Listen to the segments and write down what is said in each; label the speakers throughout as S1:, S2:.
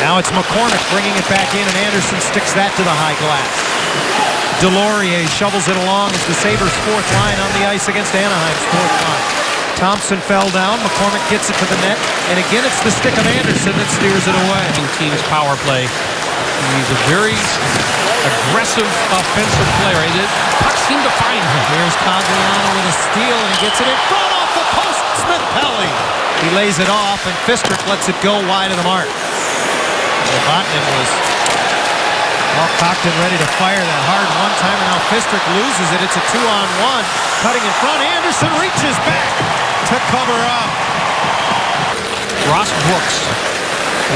S1: Now it's McCormick bringing it back in, and Anderson sticks that to the high glass. Delorier shovels it along as the Sabres' fourth line on the ice against Anaheim's fourth line. Thompson fell down. McCormick gets it to the net, and again it's the stick of Anderson that steers it away.
S2: Team's power play. He's a very aggressive offensive player. Pucks seem to find him.
S1: Here's Cogliano with a steal, and he gets it in front off the post. Smith Pelly. He lays it off, and Fistrick lets it go wide of the mark. Vatanen was all cocked and ready to fire that hard one time, and now Fistrick loses it. It's a 2-on-1. Cutting in front. Anderson reaches back to cover up.
S2: Ross Brooks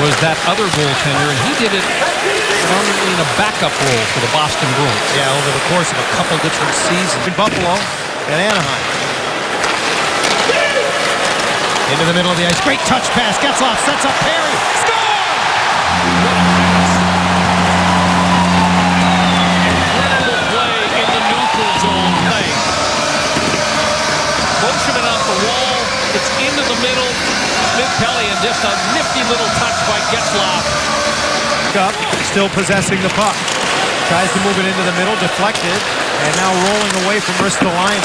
S2: was that other goaltender, and he did it predominantly in a backup role for the Boston Bruins.
S1: Yeah, over the course of a couple different seasons. In Buffalo and Anaheim. Into the middle of the ice. Great touch pass. Getzlaf sets up Perry. Score!
S2: Incredible play in the neutral zone. Motion off the wall. It's into the middle. Smith Pelly, and just a nifty little touch by Getzlaf.
S1: Up, still possessing the puck. Tries to move it into the middle, deflected, and now rolling away from Ristolainen.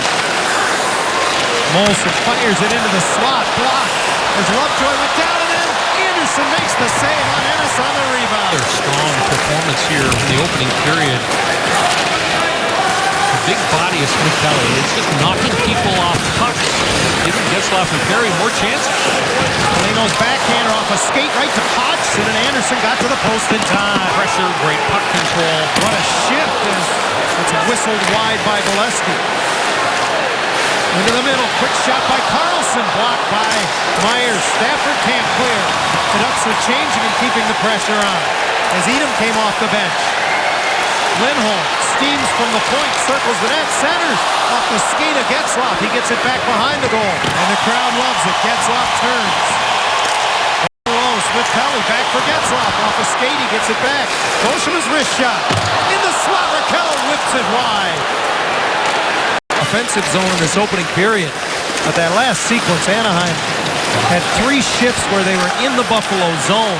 S1: Molson fires it into the slot, blocked. As Lovejoy went down, and then Anderson makes the save on Ennis on the rebound.
S2: Strong performance here in the opening period. The big body of Smith Pelly. It's just knocking people off pucks. Giving Getzlaf and Perry more chances.
S1: Foligno's backhander off a skate right to Hodgson, and Anderson got to the post in time.
S2: Pressure, great puck control.
S1: What a shift as it's whistled wide by Bolesky. Into the middle, quick shot by Carlson, blocked by Myers. Stafford can't clear. The Ducks are changing and keeping the pressure on as Edom came off the bench. Lindholm steams from the point, circles the net, centers off the skate of Getzlaf. He gets it back behind the goal, and the crowd loves it. Getzlaf turns. Low, Smith Pelly back for Getzlaf. Off the skate, he gets it back. Goshen's wrist shot. In the slot, Raquel whips it wide. Offensive zone in this opening period. But that last sequence, Anaheim had 3 shifts where they were in the Buffalo zone,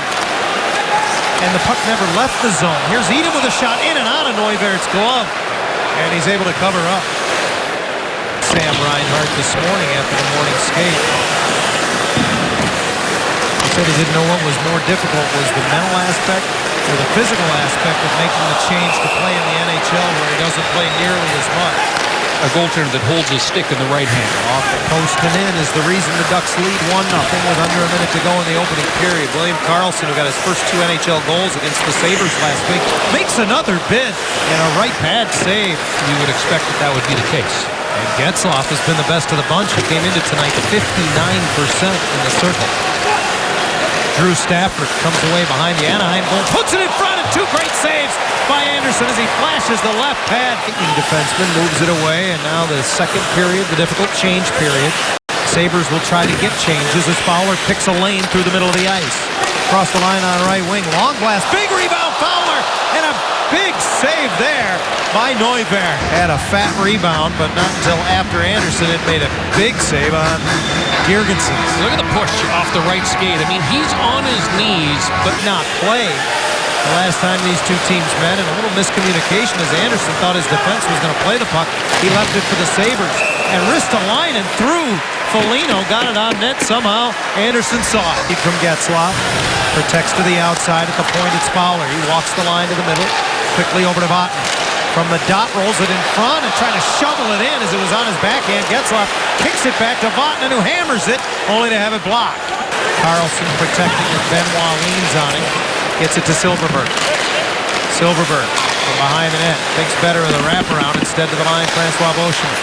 S1: and the puck never left the zone. Here's Edom with a shot in and out of Neuwirth's glove, and he's able to cover up. Sam Reinhart this morning after the morning skate. He said he didn't know what was more difficult, was the mental aspect or the physical aspect of making the change to play in the NHL where he doesn't play nearly as much.
S2: A goaltender that holds his stick in the right hand.
S1: Off the post and in is the reason the Ducks lead 1-0 with under a minute to go in the opening period. William Karlsson, who got his first 2 NHL goals against the Sabres last week, makes another bid and a right pad save.
S2: You would expect that would be the case.
S1: And Getzlaf has been the best of the bunch. He came into tonight 59% in the circle. Drew Stafford comes away behind the Anaheim goal, puts it in front, and 2 great saves by Anderson as he flashes the left pad. Defenseman moves it away, and now the second period, the difficult change period. Sabres will try to get changes as Fowler picks a lane through the middle of the ice. Across the line on right wing, long blast, big rebound, Fowler, and a big save there by Neuwirth. Had a fat rebound, but not until after Anderson had made a big save on Girgensons.
S2: Look at the push off the right skate. I mean, he's on his knees,
S1: but not played. The last time these 2 teams met, and a little miscommunication as Anderson thought his defense was going to play the puck. He left it for the Sabres. And Ristolainen through Foligno, got it on net somehow. Anderson saw it. From Getzlaf, protects to the outside at the point. It's Fowler. He walks the line to the middle, quickly over to Vatanen. From the dot, rolls it in front and trying to shovel it in as it was on his backhand. Getzlaf kicks it back to Vatanen, who hammers it, only to have it blocked. Carlson protecting as Benoit leans on him. Gets it to Silverberg. Silverberg from behind the net. Thinks better of the wraparound, instead to the line, Francois Beauchemin.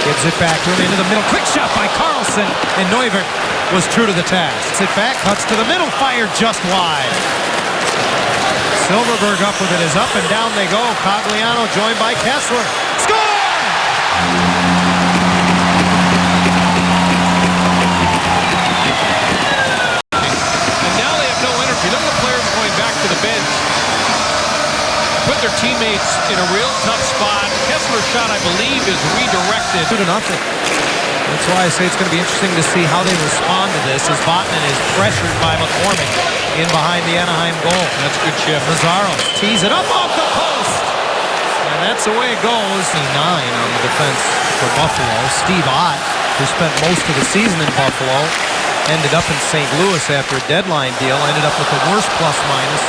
S1: Gives it back to him into the middle. Quick shot by Carlson, and Neuwirth was true to the task. Gets it back, cuts to the middle, fired just wide. Silverberg up with it as up and down they go. Cogliano joined by Kessler. Score!
S2: Put their teammates in a real tough spot. Kessler's shot, I believe, is redirected.
S1: 2-0. That's why I say it's going to be interesting to see how they respond to this as Vatanen is pressured by McCormick in behind the Anaheim goal.
S2: That's a good shift.
S1: Mazzaros tees it up off the post. And that's the way it goes. 9 on the defense for Buffalo. Steve Ott, who spent most of the season in Buffalo, ended up in St. Louis after a deadline deal, ended up with the worst plus-minus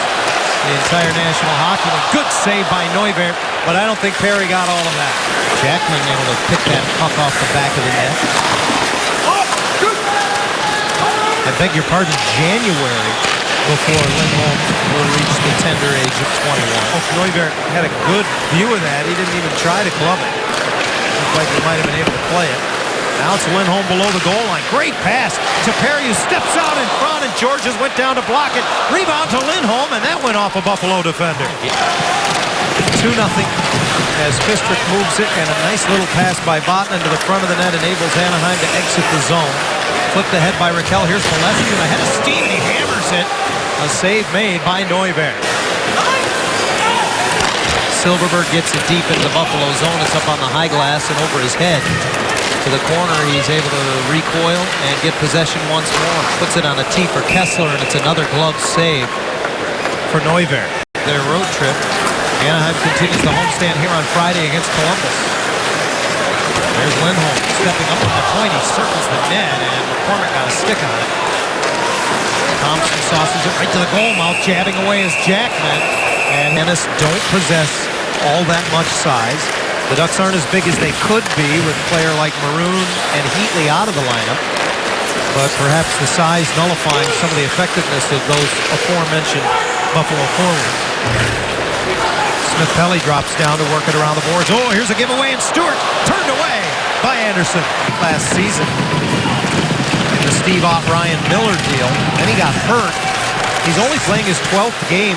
S1: in the entire National Hockey League. Good save by Neuvirth, but I don't think Perry got all of that. Jackman able to pick that puck off the back of the net. I beg your pardon, January before Lindholm will reach the tender age of 21. Oh, Neuvirth had a good view of that. He didn't even try to club it. Looked like he might have been able to play it. Now it's Lindholm below the goal line. Great pass to Perry, who steps out in front, and Georges went down to block it. Rebound to Lindholm, and that went off a Buffalo defender. 2-0 as Fistrick moves it, and a nice little pass by Vatanen to the front of the net enables Anaheim to exit the zone. Flipped ahead by Raquel. Here's Bolesky, and ahead of steam, and he hammers it. A save made by Neuvirth. Silverberg gets it deep into the Buffalo zone. It's up on the high glass and over his head. To the corner, he's able to recoil and get possession once more. Puts it on a tee for Kessler, and it's another glove save for Neuvirth. Their road trip. Anaheim continues the homestand here on Friday against Columbus. There's Lindholm stepping up on the point. He circles the net, and McCormick got a stick on it. Thompson sauces it right to the goal mouth, jabbing away as Jackman. And Ennis don't possess all that much size. The Ducks aren't as big as they could be with a player like Maroon and Heatley out of the lineup. But perhaps the size nullifying some of the effectiveness of those aforementioned Buffalo forwards. Smith-Pelly drops down to work it around the boards. Oh, here's a giveaway, and Stewart turned away by Anderson last season in the Steve Ott-Ryan Miller deal. Then he got hurt. He's only playing his 12th game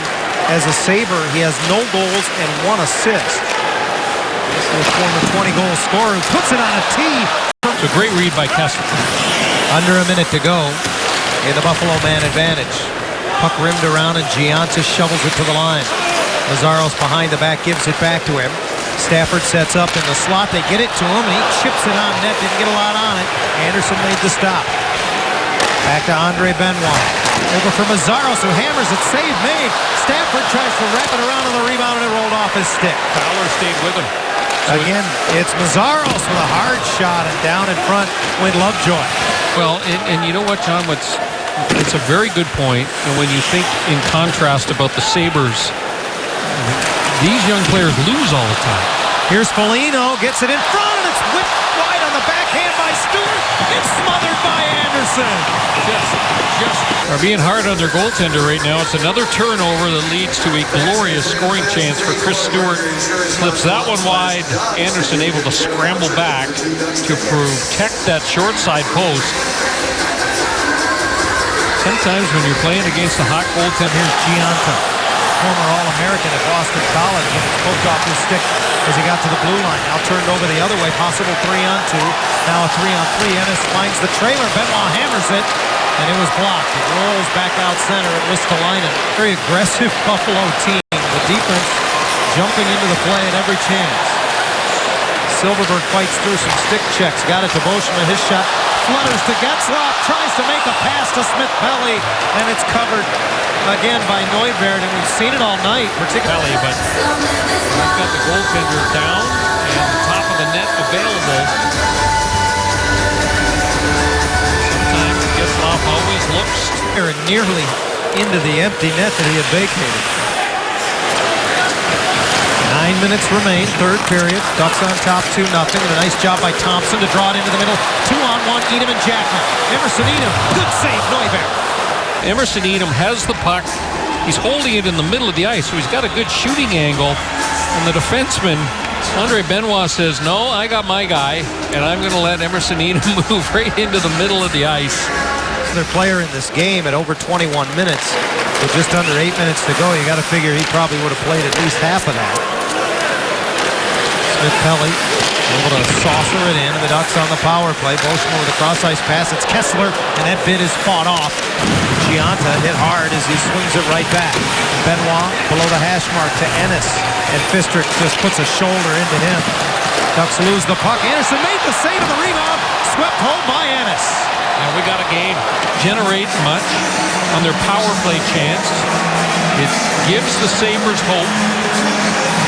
S1: as a Sabre. He has no goals and 1 assist. The former 20-goal scorer who puts it on a tee.
S2: It's a great read by Kessler.
S1: Under a minute to go in the Buffalo man advantage. Puck rimmed around, and Giannis shovels it to the line. Mazzaros behind the back gives it back to him. Stafford sets up in the slot. They get it to him, and he chips it on net. Didn't get a lot on it. Anderson made the stop. Back to Andre Benoit. Over for Mazzaros, who hammers it. Save made. Stafford tries to wrap it around on the rebound, and it rolled off his stick.
S2: Fowler stayed with him.
S1: Again, it's Mazzaros with a hard shot, and down in front went Lovejoy.
S2: Well, and you know what, John? It's a very good point. And when you think in contrast about the Sabres, these young players lose all the time.
S1: Here's Foligno, gets it in front, and it's whipped wide on the backhand by Stewart. It's smothered by Anderson.
S2: Are being hard on their goaltender right now. It's another turnover that leads to a glorious scoring chance for Chris Stewart. Slips that one wide. Anderson able to scramble back to protect that short side post. Sometimes when you're playing against a hot goaltender,
S1: here's Gianta, former All-American at Boston College, and it's poked off his stick as he got to the blue line. Now turned over the other way, possible 3-on-2. Now a 3-on-3. Ennis finds the trailer. Benoit hammers it, and it was blocked. It rolls back out center at Ristolainen. Very aggressive Buffalo team. The defense jumping into the play at every chance. Silverberg fights through some stick checks. Got it to Beauchemin. His shot flutters to Getzlaf. Tries to make a pass to Smith-Pelly, and it's covered again by Neuvirth, and we've seen it all night, particularly.
S2: but I've got the goaltender down and the top of the net available. Sometimes Getzlaf always looks
S1: nearly into the empty net that he had vacated. 9 minutes remain, third period. Ducks on top 2-0, and a nice job by Thompson to draw it into the middle. 2-on-1, Edom and Jackman. Emerson Edom, good save, Neuvirth.
S2: Emerson Edom has the puck. He's holding it in the middle of the ice, so he's got a good shooting angle. And the defenseman, Andre Benoit, says, no, I got my guy, and I'm going to let Emerson Edom move right into the middle of the ice.
S1: Their player in this game at over 21 minutes. With just under 8 minutes to go, you got to figure he probably would have played at least half of that. Smith-Pelly able to saucer it in, and the Ducks on the power play. Beauchemin with a cross-ice pass. It's Kessler, and that bid is fought off. Gianta hit hard as he swings it right back. Benoit below the hash mark to Ennis, and Fistrick just puts a shoulder into him. Ducks lose the puck. Anderson made the save of the rebound. Swept home by Ennis.
S2: And we got a game. Generate much on their power play chance. It gives the Sabres hope.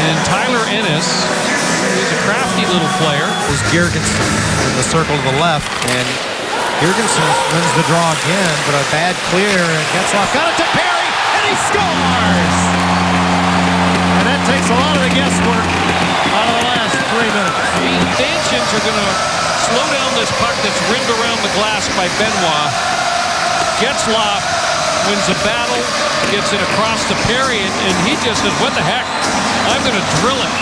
S2: And Tyler Ennis is a crafty little player.
S1: Is Girgensson in the circle to the left. And Girgensson wins the draw again, but a bad clear. And Getzlaf got it to Perry, and he scores! And that takes a lot of the guesswork out of the last 3 minutes.
S2: The Dancians are going to slow down this puck that's rimmed around the glass by Benoit. Getzlaf wins the battle, gets it across to Perry, and he just says, what the heck? I'm going to drill it.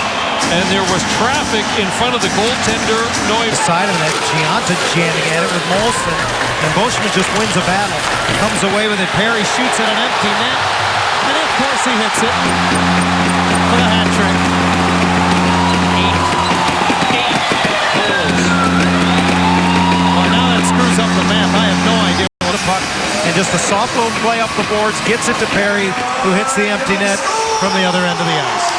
S2: And there was traffic in front of the goaltender.
S1: Side of that, Gianta jamming at it with Molson, and Boschman just wins a battle. Comes away with it. Perry shoots at an empty net, and of course he hits it for the hat trick.
S2: Eight goals.
S1: Well, now that screws up the map. I have no idea what a puck. And just a soft little play up the boards, gets it to Perry, who hits the empty net from the other end of the ice.